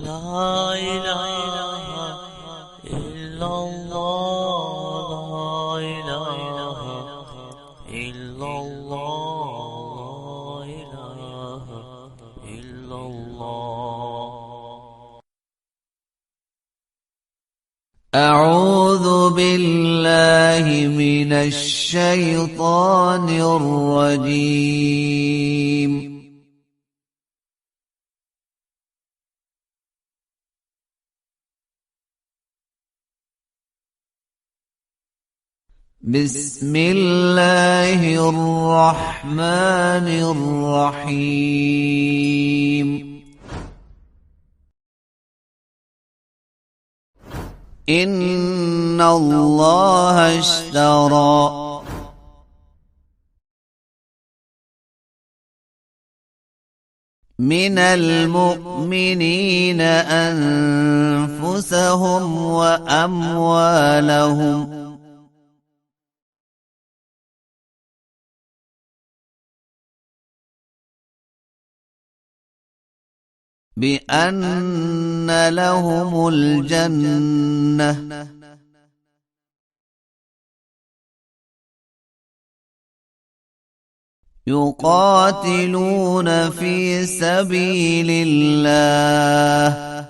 لا إله إلا الله، لا إله إلا الله، لا إله إلا الله. أعوذ بالله من الشيطان الرجيم. بسم الله الرحمن الرحيم. إن الله اشترى من المؤمنين أنفسهم وأموالهم بأن لهم الجنة يقاتلون في سبيل الله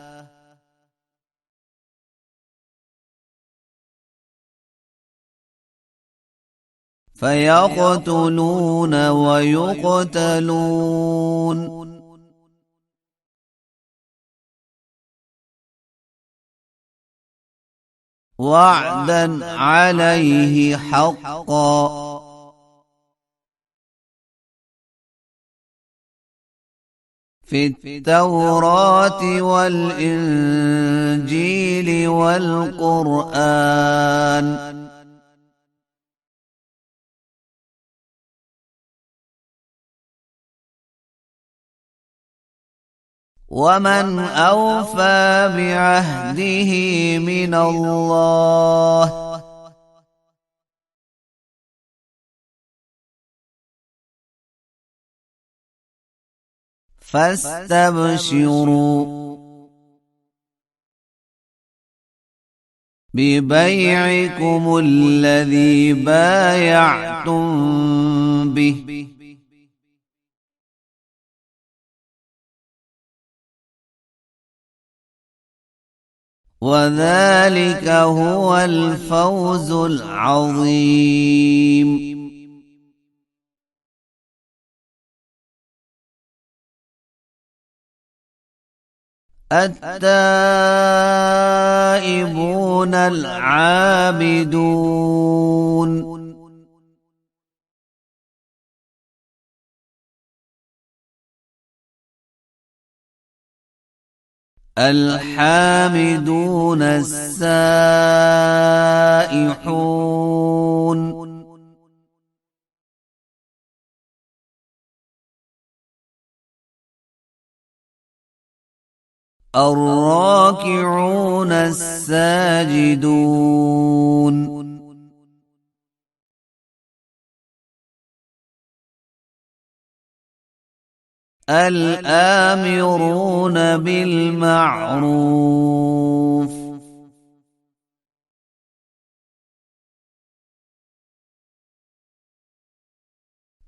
فيقتلون ويقتلون وعدا عليه حقا في التوراة والإنجيل والقرآن. ومن أوفى بعهده من الله فاستبشروا ببيعكم الذي بايعتم به وذلك هو الفوز العظيم. التائبون العابدون الحامدون السائحون الراكعون الساجدون الآمرون بالمعروف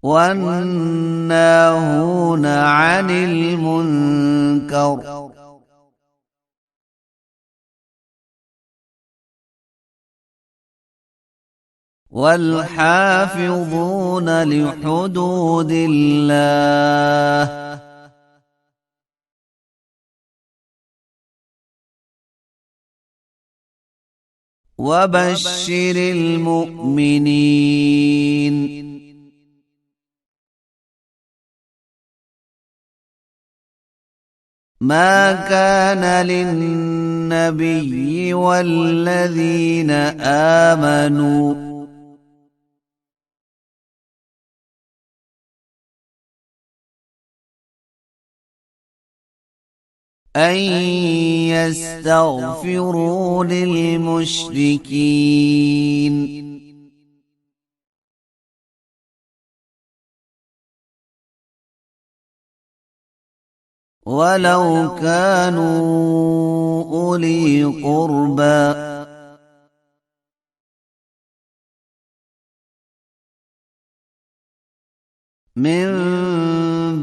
والناهون عن المنكر والحافظون لحدود الله وبشر المؤمنين. ما كان للنبي والذين آمنوا أن يستغفروا للمشركين ولو كانوا أولي قربى من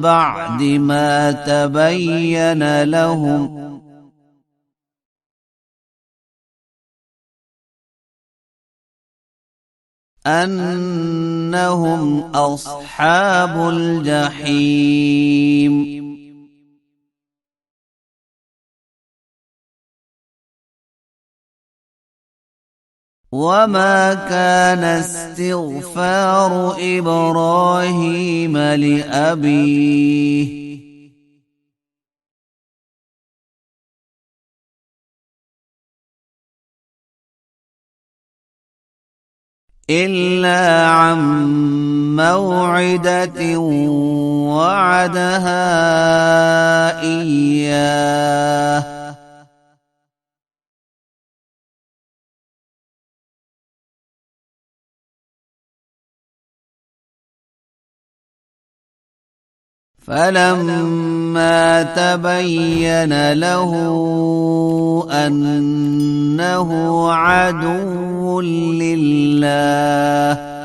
بعد ما تبين لهم أنهم أصحاب الجحيم وما كان استغفار إبراهيم لأبيه إلا عن موعدة وعدها إياه فلما تبين له أنه عدو لله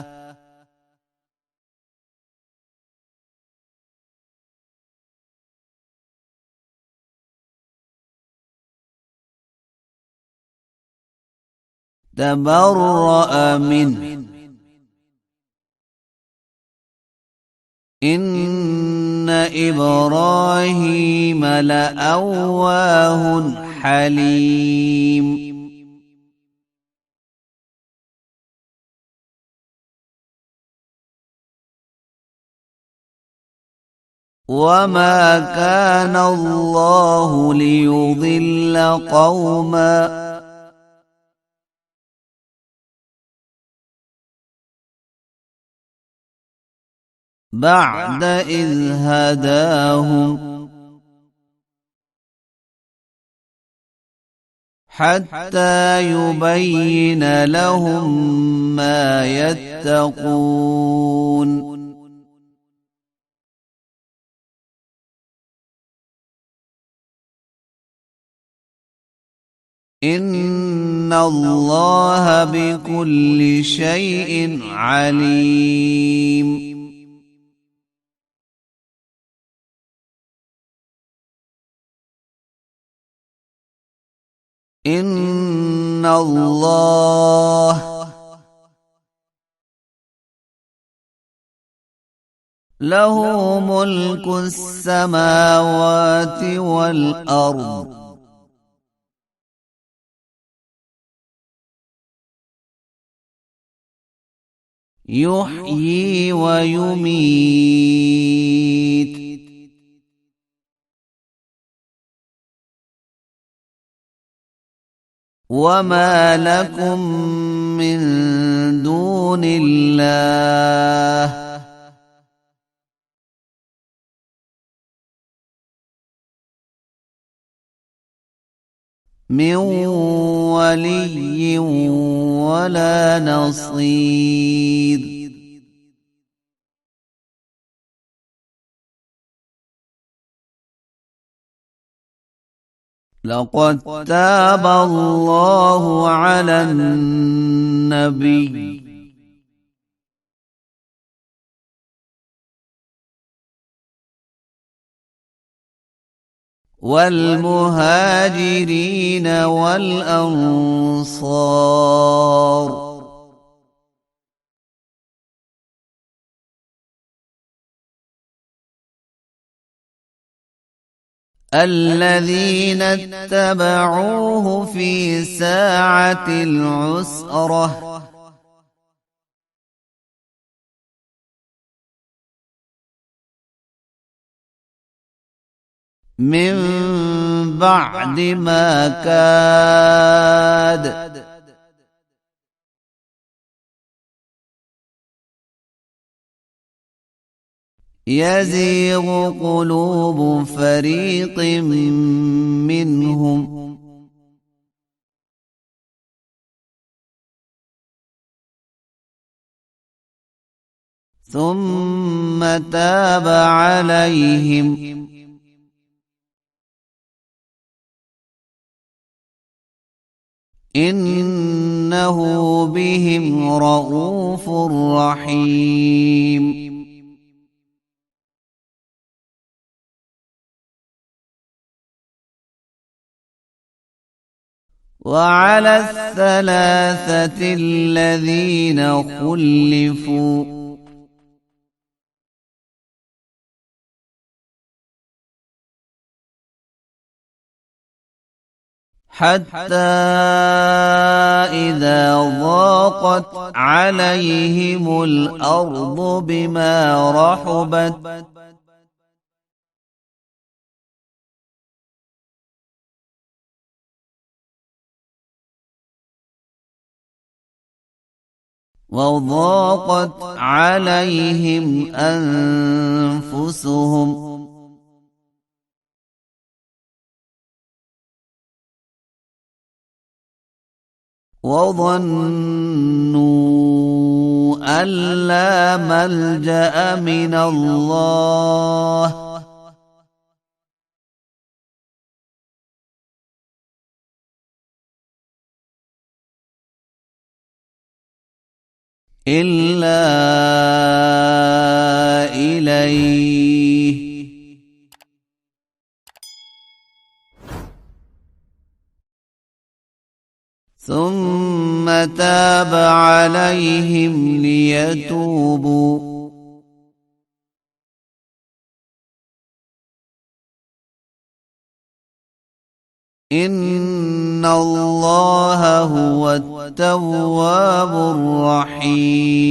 تبرأ منه إن إبراهيم لأواه حليم وما كان الله ليضل قوما بعد إذ هداهم حتى يبين لهم ما يتقون إن الله بكل شيء عليم إن الله له ملك السماوات والأرض يحيي ويميت وما لكم من دون الله من ولي ولا نصير لقد تاب الله على النبي والمهاجرين والأنصار الذين اتبعوه في ساعة العسرة من بعد ما كاد يزيغ قلوب فريق منهم ثم تاب عليهم إنه بهم رءوف رحيم وعلى الثلاثة الذين خلفوا حتى إذا ضاقت عليهم الأرض بما رحبت وضاقت عليهم أنفسهم وظنوا أن لا ملجأ من الله إلا إليه ثم تاب عليهم ليتوبوا إن الله هو التواب الرحيم